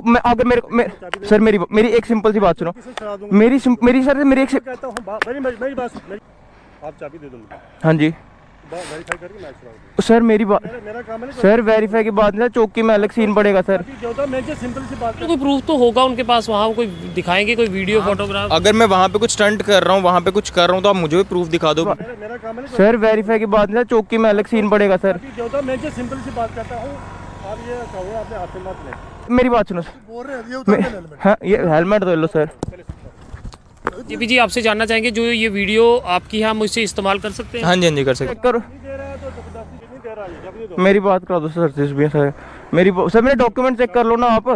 मैं अगर सर मेरी एक सिंपल सी बात सुनो। मेरी सर मेरी एक मेरी बात आप चाबी दे दो। हाँ जी वेरीफाई करके मैं सर मेरी बात मेरा काम है सर वेरीफाई की बात नहीं, चौकी में अलग सीन पड़ेगा सर। सिंपल सी बात, कोई प्रूफ तो होगा उनके पास, वहाँ कोई दिखाएंगे कोई वीडियो फोटोग्राफ। अगर मैं वहाँ पे कुछ स्टंट कर रहा हूँ, वहाँ पे कुछ कर रहा हूँ, तो आप मुझे भी प्रूफ दिखा दो। मेरा काम है सर वेरीफाई की बात नहीं, चौकी में अलग सीन पड़ेगा सर। मैं सिंपल सी बात करता हूँ, आप ये कहो अपने हाथ में मत ले। मेरी बात सुनो सर। हाँ ये हेलमेट तो लो सर। जेपी जी आपसे जानना चाहेंगे, जो ये वीडियो आपकी है हम इससे इस्तेमाल कर सकते हैं? हाँ जी हाँ जी कर सकते करो। मेरी बात करा दो सर। सर मेरे डॉक्यूमेंट चेक कर लो ना आप।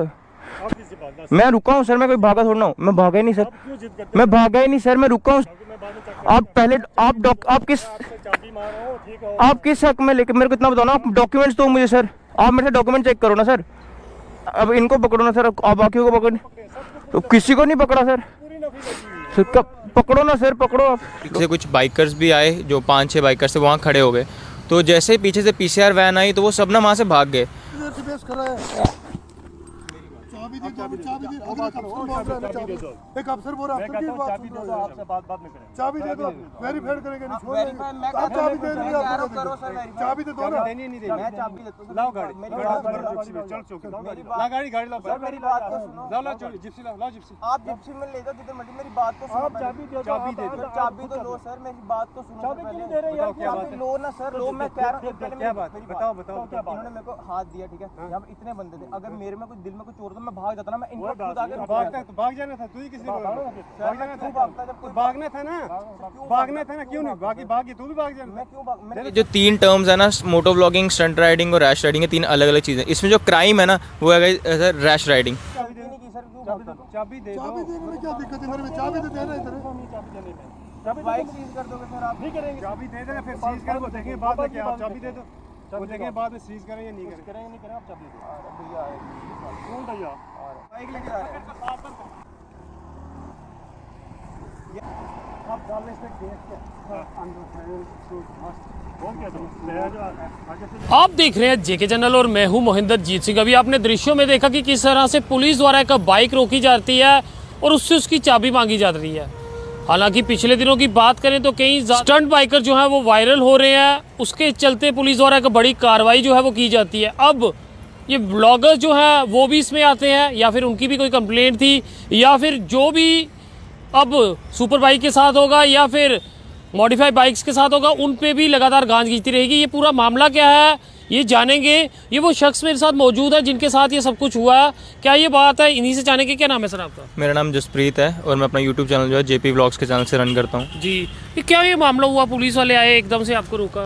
मैं रुका हूँ सर, मैं कोई भागा थोड़ा हूँ, मैं भागा ही नहीं सर। मैं भागा ही नहीं सर, मैं रुका हूँ। आप पहले आप किस हक में लेके मेरे को इतना बताओ ना। आप डॉक्यूमेंट्स दो मुझे सर। आप मेरे से डॉक्यूमेंट चेक करो ना सर। अब इनको पकड़ो ना सर, आप बाकियों को पकड़ तो किसी को नहीं पकड़ा सर। पकड़ो ना सर, पकड़ो आप। पीछे कुछ बाइकर्स भी आए, जो 5-6 बाइकर्स थे, वहाँ खड़े हो गए। तो जैसे ही पीछे से पीसीआर वैन आई तो वो सब ना वहाँ से भाग गए। एक अफसर बोल रहा है चाबी दे दो, वेरीफाई करेंगे नहीं छोड़ेंगे। चाबी दे दो, चाबी दे दो ना। मैं चाबी देता हूं। लाओ गाड़ी, चल चौकी ला गाड़ी ला सर मेरी बात तो सुनो। लाओ जिप्सी लाओ जिप्सी। आप जिप्सी में ले जाओ जिधर मर्जी, मेरी बात तो सुनो। आप चाबी दे दो, चाबी तो लो सर, मेरी बात तो सुनो। चाबी क्यों दे रहे हैं यार? क्या बात है? लो ना सर, लो। मैं कह रहा हूं क्या बात? बताओ क्या बात? इन्होंने मेरे को हाथ दिया, ठीक है? यहाँ पे इतने बंदे थे, अगर मेरे में कुछ दिल में कुछ और तो मैं भाग जाता ना। मैं इनको खुद आगे भाग जाना था, तू ही किसी भागना था ना, भागना था ना, क्यों नहीं भागी तू भी भाग जाना। मैं क्यों भाग? जो 3 टर्म्स है ना, मोटो व्लॉगिंग, स्टंट राइडिंग और रैश राइडिंग, है 3 अलग अलग चीजें। इसमें जो क्राइम है ना वो है सर रैश राइडिंग। चाबी दे दो। देने में क्या दिक्कत है? मेरे में चाबी तो देना इधर। बाइक सीज कर दोगे सर आप? नहीं करेंगे। चाबी दे देना, फिर सीज करेंगे, देखेंगे बाद में क्या। आप चाबी दे दो, वो देखेंगे बाद में सीज करें या नहीं करें। नहीं करें, आप चाबी दे दो। कौन भैया? बाइक लेके जा रहे हैं। आप डालने से देख के आप देख रहे हैं जेके चैनल और मैं हूं मोहिंदर जीत सिंह। अभी आपने दृश्यों में देखा कि किस तरह से पुलिस द्वारा एक बाइक रोकी जाती है और उससे उसकी चाबी मांगी जा रही है। हालांकि पिछले दिनों की बात करें तो कई स्टंट बाइकर जो है वो वायरल हो रहे हैं, उसके चलते पुलिस द्वारा एक बड़ी कार्रवाई जो है वो की जाती है। अब ये ब्लॉगर्स जो है वो भी इसमें आते हैं, या फिर उनकी भी कोई कंप्लेंट थी, या फिर जो भी अब सुपर बाइक के साथ होगा या फिर मॉडिफाइड बाइक्स के साथ होगा, उन पे भी लगातार गांज खींचती रहेगी। ये पूरा मामला क्या है ये जानेंगे। ये वो शख्स मेरे साथ मौजूद है जिनके साथ ये सब कुछ हुआ है। क्या ये बात है? इन्हीं से जानेंगे। क्या नाम है सर आपका? मेरा नाम जसप्रीत है और मैं अपना यूट्यूब चैनल जो है जेपी व्लॉग्स के चैनल से रन करता हूँ जी। ये क्या ये मामला हुआ? पुलिस वाले आए एकदम से आपको रोका?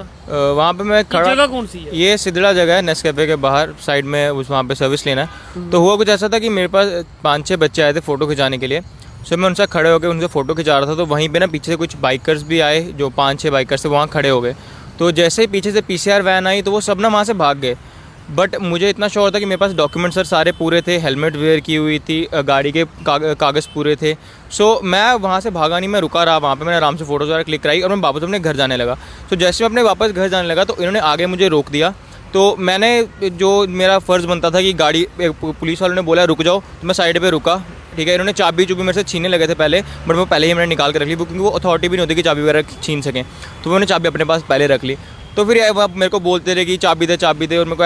वहाँ पे मैं खड़ा। जगह कौन सी है? ये सिदड़ा जगह है, नेस्कैफे के बाहर साइड में, उस वहाँ पे सर्विस लेना है। तो हुआ कुछ ऐसा था कि मेरे पास 5-6 बच्चे आए थे फ़ोटो खिंचाने के लिए। सो मैं उनसे खड़े होकर उनसे फ़ोटो खिंचा रहा था। तो वहीं पे ना पीछे से कुछ बाइकर्स भी आए, जो 5-6 बाइकर्स थे, वहाँ खड़े हो गए। तो जैसे ही पीछे से पीसीआर वैन आई तो वो सब ना वहाँ से भाग गए। बट मुझे इतना श्योर था कि मेरे पास डॉक्यूमेंट सर सारे पूरे थे, हेलमेट वेयर की हुई थी, गाड़ी के कागज़ पूरे थे। सो मैं वहाँ से भागा नहीं, मैं रुका रहा वहाँ पे। मैंने आराम से फ़ोटो वगैरह क्लिक कराई और मैं वापस अपने घर जाने लगा। तो जैसे मैं अपने वापस घर जाने लगा तो इन्होंने आगे मुझे रोक दिया। तो मैंने, जो मेरा फ़र्ज़ बनता था कि गाड़ी, पुलिस वालों ने बोला रुक जाओ, तो मैं साइड पे रुका, ठीक है। इन्होंने चाबी चुबी मेरे से छीनने लगे थे पहले, बट वो पहले ही मैंने निकाल के रख ली, क्योंकि वो अथॉरिटी भी नहीं होती कि चाबी वगैरह छीन सकें। तो उन्होंने चाबी अपने पास पहले रख ली। तो फिर वो मेरे को बोलते रहे कि चाबी दे, और मेरे को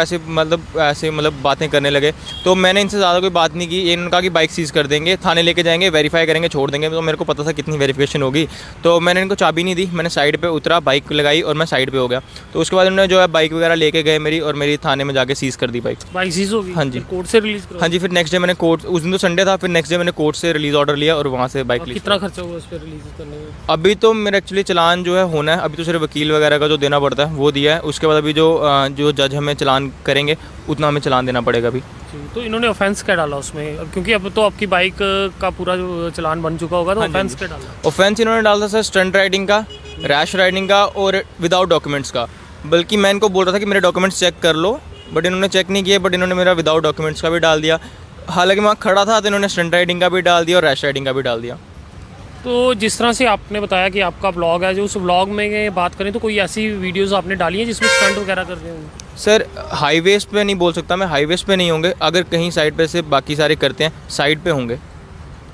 ऐसे बातें करने लगे। तो मैंने इनसे ज़्यादा कोई बात नहीं की। इन्होंने कहा कि बाइक सीज़ कर देंगे, थाने लेके जाएंगे, वेरीफाई करेंगे, छोड़ देंगे। तो मेरे को पता था कितनी वेरिफिकेशन होगी, तो मैंने इनको चाबी नहीं दी। मैंने साइड पे उतरा, बाइक लगाई और मैं साइड पे हो गया। तो उसके बाद उन्होंने जो है बाइक वगैरह लेके गए मेरी, और मेरी थाने में जाके सीज़ कर दी बाइक। सीज़ होगी? हाँ जी। कोर्ट से रिलीज? हाँ जी। फिर नेक्स्ट डे मैंने कोर्ट, उस दिन तो संडे था, फिर नेक्स्ट डे मैंने कोर्ट से रिलीज़ ऑर्डर लिया और वहाँ से बाइक ली। कितना खर्चा हुआ उस पर रिलीज करने में? अभी तो मेरा एक्चुअली चालान जो है होना है, अभी तो सिर्फ वकील वगैरह का जो देना पड़ता है वो दिया है। उसके बाद अभी जो जज हमें चालान करेंगे उतना हमें चालान देना पड़ेगा अभी। तो इन्होंने ऑफेंस क्या डाला उसमें? क्योंकि अब तो आपकी बाइक का पूरा जो चालान बन चुका होगा, तो ऑफेंस क्या डाला? ऑफेंस इन्होंने डाला था सर स्टंट राइडिंग का, रैश राइडिंग का और विदाउट डॉक्यूमेंट्स का। बल्कि मैं इनको बोल रहा था कि मेरे डॉक्यूमेंट्स चेक कर लो, बट इन्होंने चेक नहीं किए। बट इन्होंने मेरा विदाउट डॉक्यूमेंट्स का भी डाल दिया। हालांकि मैं खड़ा था तो इन्होंने स्टंट राइडिंग का भी डाल दिया और रैश राइडिंग का भी डाल दिया। तो जिस तरह से आपने बताया कि आपका ब्लॉग है, जो उस ब्लॉग में बात करें तो कोई ऐसी वीडियोस आपने डाली हैं जिसमें स्टंट वगैरह करते होंगे? सर हाईवेज पे नहीं बोल सकता मैं, हाईवेज पे नहीं होंगे, अगर कहीं साइड पे से बाकी सारे करते हैं साइड पे होंगे,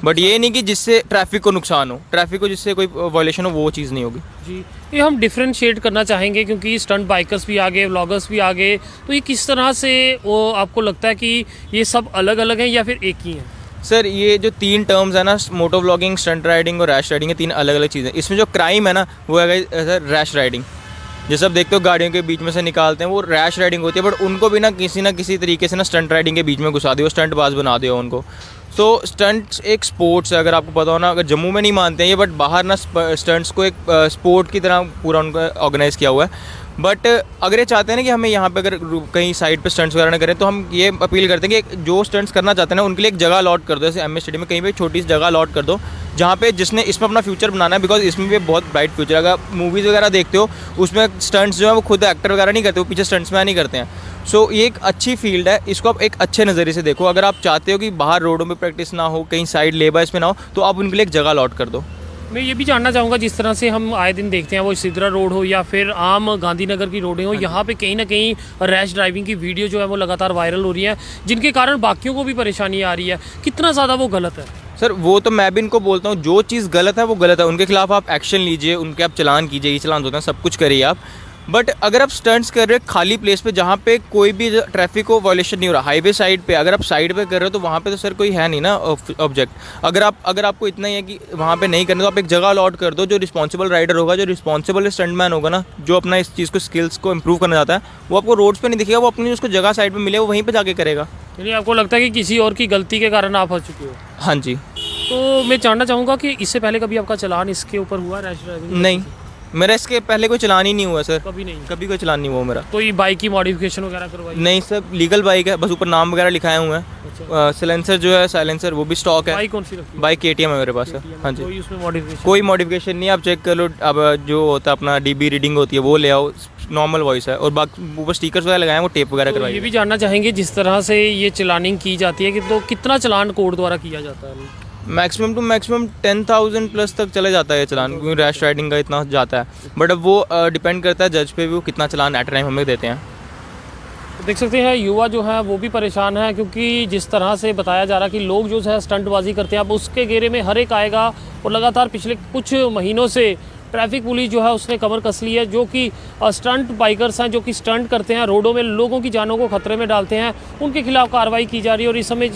बट ये नहीं कि जिससे ट्रैफिक को नुकसान हो, ट्रैफिक को जिससे कोई वायलेशन हो, वो चीज़ नहीं होगी। जी, ये हम डिफ्रेंशिएट करना चाहेंगे क्योंकि स्टंट बाइकर्स भी आगे, व्लॉगर्स भी आगे, तो ये किस तरह से वो आपको लगता है कि ये सब अलग अलग हैं या फिर एक ही हैं? सर ये जो 3 टर्म्स है ना, मोटो व्लॉगिंग, स्टंट राइडिंग और रैश राइडिंग, ये 3 अलग अलग चीज़ें। इसमें जो क्राइम है ना वो है सर रैश राइडिंग, जैसे आप देखते हो गाड़ियों के बीच में से निकालते हैं, वो रैश राइडिंग होती है, बट उनको भी ना किसी तरीके से ना स्टंट राइडिंग के बीच में घुसा दियो, स्टंट बाज बना दियो उनको। तो स्टंट्स एक स्पोर्ट्स है, अगर आपको पता हो ना, अगर जम्मू में नहीं मानते हैं ये, बट बाहर ना स्टंट्स को एक स्पोर्ट की तरह पूरा उनका ऑर्गेनाइज़ किया हुआ है। बट अगर ये चाहते हैं ना कि हमें यहाँ पे अगर कहीं साइड पे स्टंट्स वगैरह ना करें, तो हम ये अपील करते हैं कि जो स्टंट्स करना चाहते हैं ना उनके लिए एक जगह अलॉट कर दो, जैसे एमए स्टेडियम में कहीं पे छोटी सी जगह अलॉट कर दो, जहाँ पे जिसने इसमें अपना फ्यूचर बनाना है, बिकॉज इसमें भी बहुत ब्राइट फ्यूचर। अगर मूवीज़ वगैरह देखते हो उसमें स्टंट्स जो है वो खुद एक्टर वगैरह नहीं करते, वो पीछे स्टंट्स में नहीं करते हैं। सो ये एक अच्छी फील्ड है, इसको आप एक अच्छे नज़रिए से देखो। अगर आप चाहते हो कि बाहर रोडों पे प्रैक्टिस ना हो, कहीं साइड लेबाइस में ना हो, तो आप उनके लिए एक जगह अलॉट कर दो। मैं ये भी जानना चाहूँगा, जिस तरह से हम आए दिन देखते हैं वो सिद्रा रोड हो या फिर आम गांधीनगर की रोडें हो, यहाँ पे कहीं ना कहीं रैश ड्राइविंग की वीडियो जो है वो लगातार वायरल हो रही है, जिनके कारण बाकियों को भी परेशानी आ रही है। कितना ज़्यादा वो गलत है? सर वो तो मैं भी इनको बोलता हूँ, जो चीज़ गलत है वो गलत है, उनके खिलाफ आप एक्शन लीजिए, उनके आप चलान कीजिए, ये चलान होते हैं, सब कुछ करिए आप। बट अगर आप स्टंट्स कर रहे हो खाली प्लेस पे जहाँ पे कोई भी ट्रैफिक को वायलेशन नहीं हो रहा, हाईवे साइड पे अगर आप साइड पे कर रहे हो तो वहाँ पे तो सर कोई है नहीं ना ऑब्जेक्ट। अगर आपको इतना ही है कि वहाँ पे नहीं करना, तो आप एक जगह अलॉट कर दो, जो रिस्पॉन्सिबल राइडर होगा, जो रिस्पॉन्सिबल स्टंटमैन होगा ना, जो अपना इस चीज़ को स्किल्स को इंप्रूव करना चाहता है, वो आपको रोड्स पे नहीं दिखेगा, वो अपनी उसको जगह साइड पे मिले वो वहीं पे जाके करेगा। यानी आपको लगता है कि किसी और की गलती के कारण आप फंस चुके हो? हाँ जी। तो मैं जानना चाहूँगा कि इससे पहले कभी आपका चालान इसके ऊपर हुआ, रैश ड्राइविंग? नहीं, मेरा इसके पहले कोई चलान ही नहीं हुआ सर, कभी नहीं? कभी कोई चलान नहीं हुआ मेरा। कोई बाइक की मॉडिफिकेशन वगैरह करवाई? नहीं सर, लीगल बाइक है, बस ऊपर नाम वगैरह लिखाए हुए हैं। अच्छा। साइलेंसर जो है, साइलेंसर वो भी स्टॉक है। बाइक कौन सी रखी है? बाइक KTM है मेरे पास है। हाँ जी, कोई उसमें मॉडिफिकेशन? कोई मॉडिफिकेशन नहीं, आप चेक कर लो। अब जो होता है अपना DB रीडिंग होती है वो ले आओ, नॉर्मल वॉइस है, और बाकी ऊपर स्टिकर्स वगैरह लगाए हैं, वो टेप वगैरह तो ये करवाई। भी जानना चाहेंगे, जिस तरह से ये चलानिंग की जाती है कि तो कितना चलान कोर्ट द्वारा किया जाता है? मैक्सिमम टू मैक्सिमम 10,000 प्लस तक चले जाता है ये चलान, क्योंकि रैश राइडिंग का इतना जाता है। बट अब वो डिपेंड करता है जज पे भी, वो कितना चलान एट टाइम हमें देते हैं। तो देख सकते हैं युवा जो है वो भी परेशान है, क्योंकि जिस तरह से बताया जा रहा है कि लोग जो है स्टंटबाजी करते हैं, अब उसके घेरे में हर एक आएगा। और लगातार पिछले कुछ महीनों से ट्रैफिक पुलिस जो है उसने कमर कस ली है, जो कि स्टंट बाइकर्स हैं, जो कि स्टंट करते हैं, रोडों में लोगों की जानों को खतरे में डालते हैं, उनके खिलाफ कार्रवाई की जा रही है। और इस समय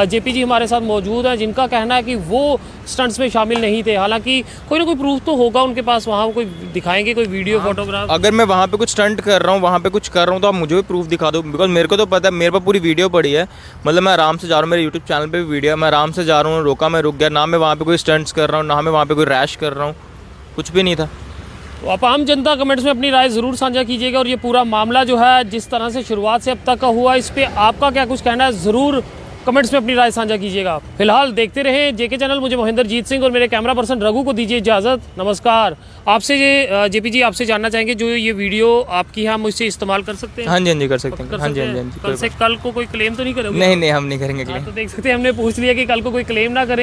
JP जी हमारे साथ मौजूद हैं, जिनका कहना है कि वो स्टंट्स में शामिल नहीं थे। हालांकि कोई ना कोई प्रूफ तो होगा उनके पास, वहाँ कोई दिखाएंगे, कोई वीडियो फोटोग्राफ। अगर मैं वहाँ पे कुछ स्टंट कर रहा हूँ, वहाँ पे कुछ कर रहा हूँ, तो आप मुझे भी प्रूफ दिखा दो, बिकॉज मेरे को तो पता है, मेरे पास पूरी वीडियो पड़ी है। मतलब मैं आराम से जा रहा हूँ, मेरे यूट्यूब चैनल पे भी वीडियो है, मैं आराम से जा रहा हूँ, रोका, मैं रुक गया, ना मैं वहाँ पे कोई स्टंट्स कर रहा हूँ, ना मैं वहाँ पे कोई रैश कर रहा हूँ, कुछ भी नहीं था। तो आप आम जनता कमेंट्स में अपनी राय ज़रूर साझा कीजिएगा। और ये पूरा मामला जो है जिस तरह से शुरुआत से अब तक का हुआ, इस पर आपका क्या कुछ कहना है, ज़रूर कमेंट्स में अपनी राय साझा कीजिएगा। फिलहाल देखते रहें JK चैनल। मुझे मोहिंदर जीत सिंह और मेरे कैमरा पर्सन रघु को दीजिए इजाज़त। नमस्कार। आपसे ये JP जी आपसे जानना चाहेंगे, जो ये वीडियो आपकी है हम इससे इस्तेमाल कर सकते हैं? हाँ जी, हाँ जी, कर सकते हैं। कर हाँ जी, सकते हाँ जी, हैं? हाँ जी, कल से कल को कोई क्लेम तो नहीं करोगे? नहीं नहीं, हम नहीं करेंगे हाँ, क्लेम। तो देख सकते हैं, हमने पूछ लिया कि कल को कोई क्लेम ना करे।